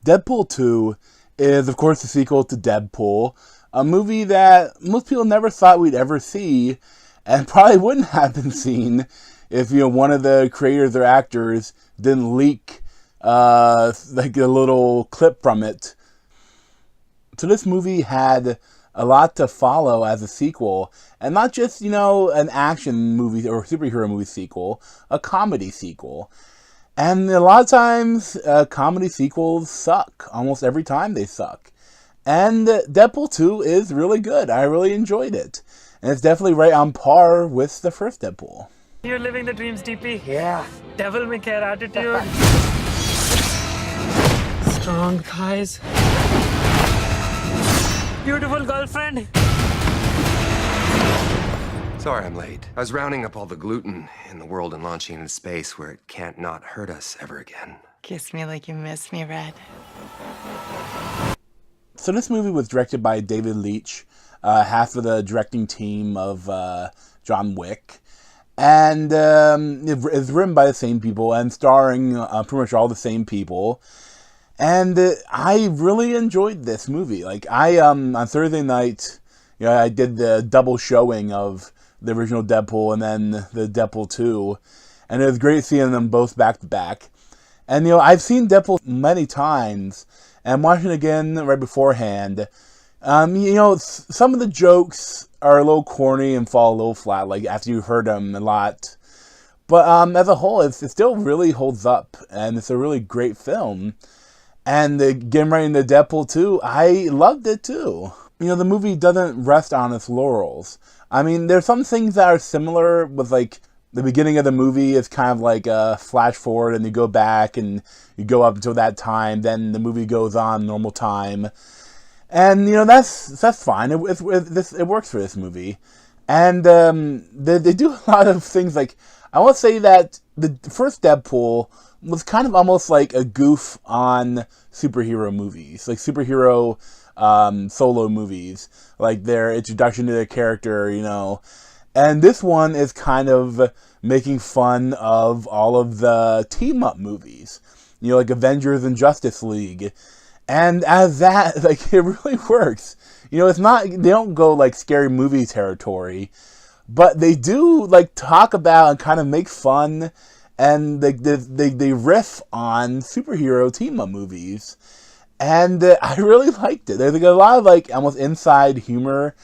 Deadpool 2 is, of course, the sequel to Deadpool, a movie that most people never thought we'd ever see, and probably wouldn't have been seen if, one of the creators or actors didn't leak, like a little clip from it. So this movie had a lot to follow as a sequel, and not just, an action movie or superhero movie sequel, a comedy sequel. And a lot of times, comedy sequels suck. Almost every time they suck. And Deadpool 2 is really good. I really enjoyed it. And it's definitely right on par with the first Deadpool. You're living the dreams, DP. Yeah. Devil may care attitude. Strong thighs. Beautiful girlfriend. Sorry I'm late. I was rounding up all the gluten in the world and launching into space where it can't not hurt us ever again. Kiss me like you miss me, Red. So this movie was directed by David Leitch, half of the directing team of John Wick. And it's written by the same people and starring pretty much all the same people. And I really enjoyed this movie. Like, on Thursday night, I did the double showing of the original Deadpool and then the Deadpool 2. And it was great seeing them both back to back. And, I've seen Deadpool many times, and watching it again right beforehand. Some of the jokes are a little corny and fall a little flat, like after you've heard them a lot. But as a whole, it still really holds up, and it's a really great film. And getting right into Deadpool 2, I loved it too. The movie doesn't rest on its laurels. I mean, there's some things that are similar with, like, the beginning of the movie is kind of like a flash forward, and you go back and you go up until that time, then the movie goes on normal time. And, that's fine. It works for this movie. And they do a lot of things. Like, I want to say that the first Deadpool was kind of almost like a goof on superhero movies. Like, superhero solo movies. Like, their introduction to their character, And this one is kind of making fun of all of the team-up movies. Like Avengers and Justice League. And as that, like, it really works. It's not, they don't go, like, scary movie territory, but they do, like, talk about and kind of make fun, and they riff on superhero team-up movies. And I really liked it. There's, like, a lot of, like, almost inside humor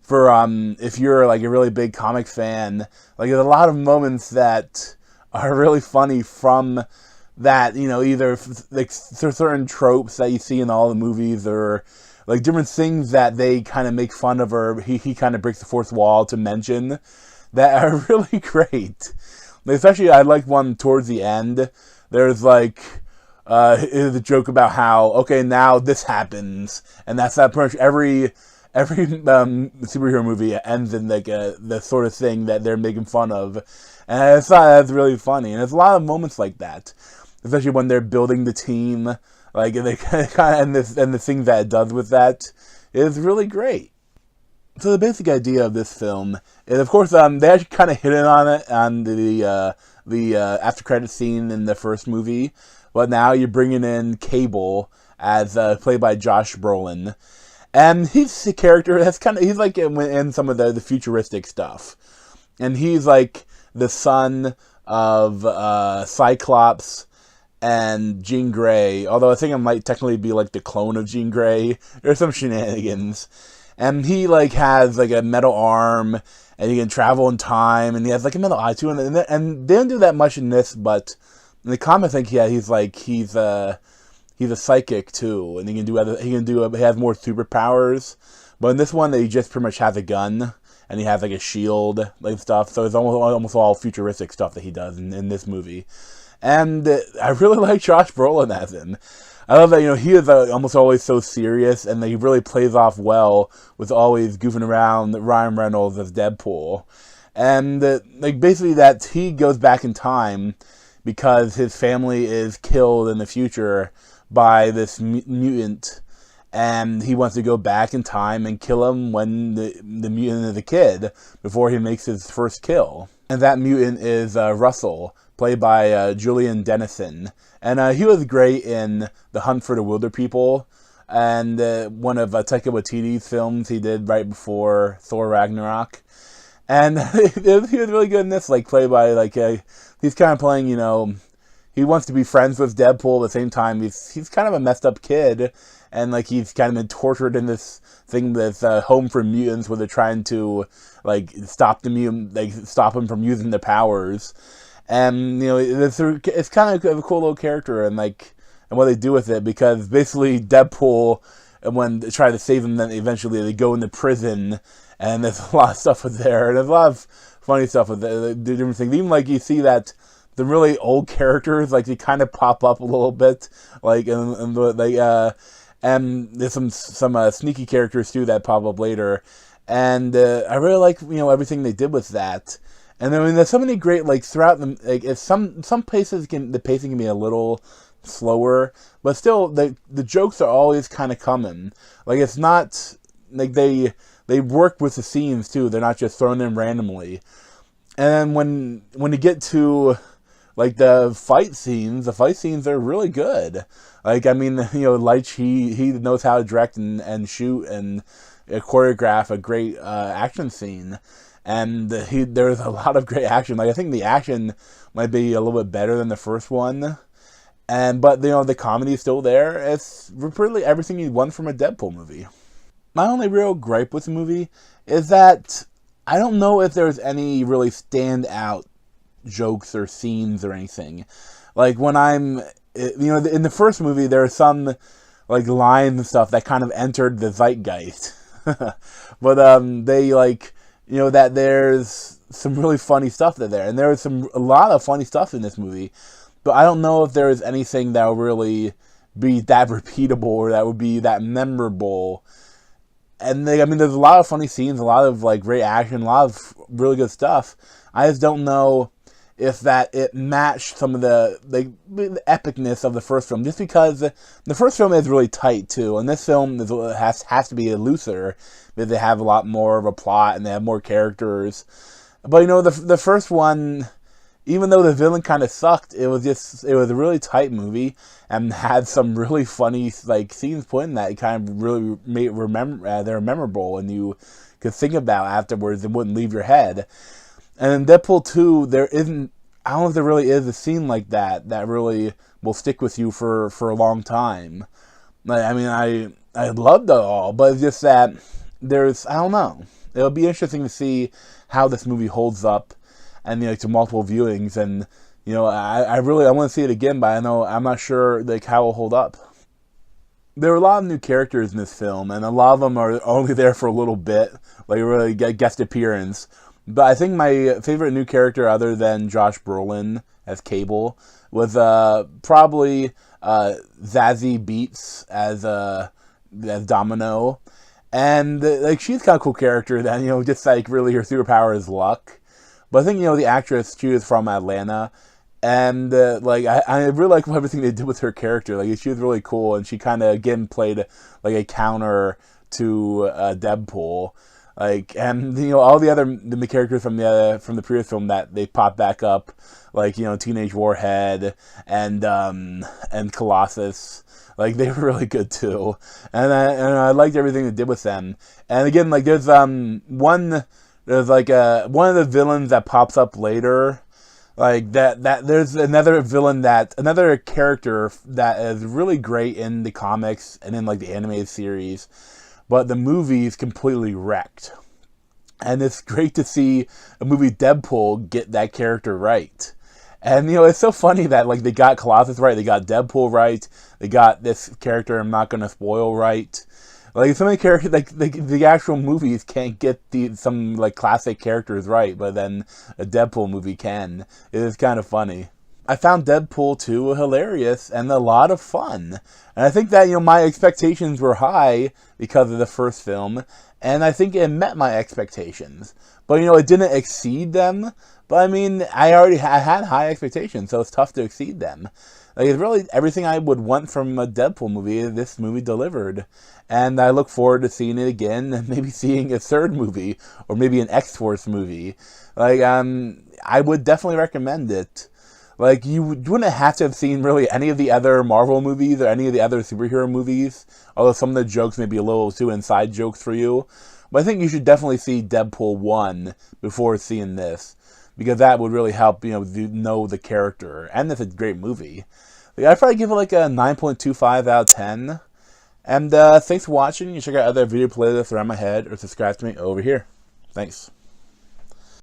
for, if you're, like, a really big comic fan. Like, there's a lot of moments that are really funny from that, either like certain tropes that you see in all the movies, or like different things that they kind of make fun of, or he kind of breaks the fourth wall to mention, that are really great. Like, especially, I like one towards the end. There's like is a joke about how, okay, now this happens, and that's that. Pretty much every superhero movie ends in like the sort of thing that they're making fun of, and that's really funny. And there's a lot of moments like that. Especially when they're building the team, like, and they kind of, and the things that it does with that is really great. So the basic idea of this film is, of course, they actually kind of hit it on it on the after credit scene in the first movie, but now you're bringing in Cable as played by Josh Brolin, and he's a character that's he's like in some of the futuristic stuff, and he's like the son of Cyclops and Jean Grey, although I think it might technically be like the clone of Jean Grey. There's some shenanigans. And he like has like a metal arm, and he can travel in time, and he has like a metal eye too. And they don't do that much in this, but in the comics, I think he's a psychic too, and he has more superpowers. But in this one, he just pretty much has a gun, and he has like a shield, like stuff. So it's almost all futuristic stuff that he does in this movie. And I really like Josh Brolin as him. I love that, he is almost always so serious, and he really plays off well with always goofing around Ryan Reynolds as Deadpool. And like basically that he goes back in time because his family is killed in the future by this mutant, and he wants to go back in time and kill him when the mutant is a kid before he makes his first kill. And that mutant is Russell, played by Julian Dennison. And he was great in The Hunt for the Wilder People, and one of Taika Waititi's films he did right before Thor Ragnarok. And he was really good in this, like, played by, like, he's kind of playing, you know, he wants to be friends with Deadpool. At the same time, he's kind of a messed up kid, and, like, he's kind of been tortured in this thing that's Home for Mutants, where they're trying to, like, stop him from using the powers. And, you know, it's kind of a cool little character, and, like, and what they do with it, because basically Deadpool, when they try to save him, then eventually they go into prison, and there's a lot of stuff with there, and there's a lot of funny stuff with the different things. Even, like, you see that the really old characters, like, they kind of pop up a little bit, like, and there's some sneaky characters too that pop up later, and I really like, you know, everything they did with that. And I mean, there's so many great, like, throughout them, like, it's some places the pacing can be a little slower, but still the jokes are always kind of coming. Like, it's not like they work with the scenes too. They're not just thrown in randomly. And when you get to, like, the fight scenes are really good. Like, I mean, you know, Leitch, he knows how to direct and shoot and choreograph a great action scene. And there's a lot of great action. Like, I think the action might be a little bit better than the first one. But, you know, the comedy is still there. It's really everything you want from a Deadpool movie. My only real gripe with the movie is that I don't know if there's any really standout jokes or scenes or anything. Like, when you know, in the first movie, there are some, like, lines and stuff that kind of entered the zeitgeist. But, they, like, you know, that there's some really funny stuff there. And there's a lot of funny stuff in this movie. But I don't know if there is anything that will really be that repeatable or that would be that memorable. And, I mean, there's a lot of funny scenes, a lot of, like, great action, a lot of really good stuff. I just don't know if it matched some of the epicness of the first film. Just because the first film is really tight, too. And this film has to be looser, because they have a lot more of a plot and they have more characters. But, you know, the first one, even though the villain kind of sucked, it was a really tight movie and had some really funny, like, scenes put in that it kind of really made they're memorable and you could think about afterwards. It wouldn't leave your head. And in Deadpool 2, I don't know if there really is a scene like that really will stick with you for a long time. I mean, I loved it all, but it's just that I don't know. It'll be interesting to see how this movie holds up, and, you know, to multiple viewings, and, you know, I want to see it again, but I'm not sure, like, how it'll hold up. There are a lot of new characters in this film, and a lot of them are only there for a little bit, like, really guest appearance. But I think my favorite new character, other than Josh Brolin as Cable, was probably Zazie Beetz as Domino. And, like, she's kind of a cool character that, you know, just, like, really her superpower is luck. But I think, you know, the actress, she was from Atlanta, and, like, I really like everything they did with her character. Like, she was really cool, and she kind of, again, played, like, a counter to Deadpool. Like, and, you know, all the characters from the previous film that they pop back up, like, you know, Teenage Warhead and Colossus, like, they were really good too. And I liked everything they did with them. And again, like, there's one of the villains that pops up later, like, that there's another character that is really great in the comics and in, like, the animated series, but the movie's completely wrecked. And it's great to see a movie Deadpool get that character right. And, you know, it's so funny that, like, they got Colossus right, they got Deadpool right, they got this character I'm not going to spoil right. Like, so many characters, like, the actual movies can't get some, like, classic characters right, but then a Deadpool movie can. It is kind of funny. I found Deadpool 2 hilarious and a lot of fun. And I think that, you know, my expectations were high because of the first film, and I think it met my expectations. But, you know, it didn't exceed them, but, I mean, I had high expectations, so it's tough to exceed them. Like, it's really everything I would want from a Deadpool movie, this movie delivered. And I look forward to seeing it again, and maybe seeing a third movie, or maybe an X-Force movie. Like, I would definitely recommend it. Like, you wouldn't have to have seen really any of the other Marvel movies or any of the other superhero movies, although some of the jokes may be a little too inside jokes for you. But I think you should definitely see Deadpool 1 before seeing this, because that would really help, know the character. And it's a great movie. Like, I'd probably give it like a 9.25 out of 10. And thanks for watching. You check out other video playlists around my head or subscribe to me over here. Thanks.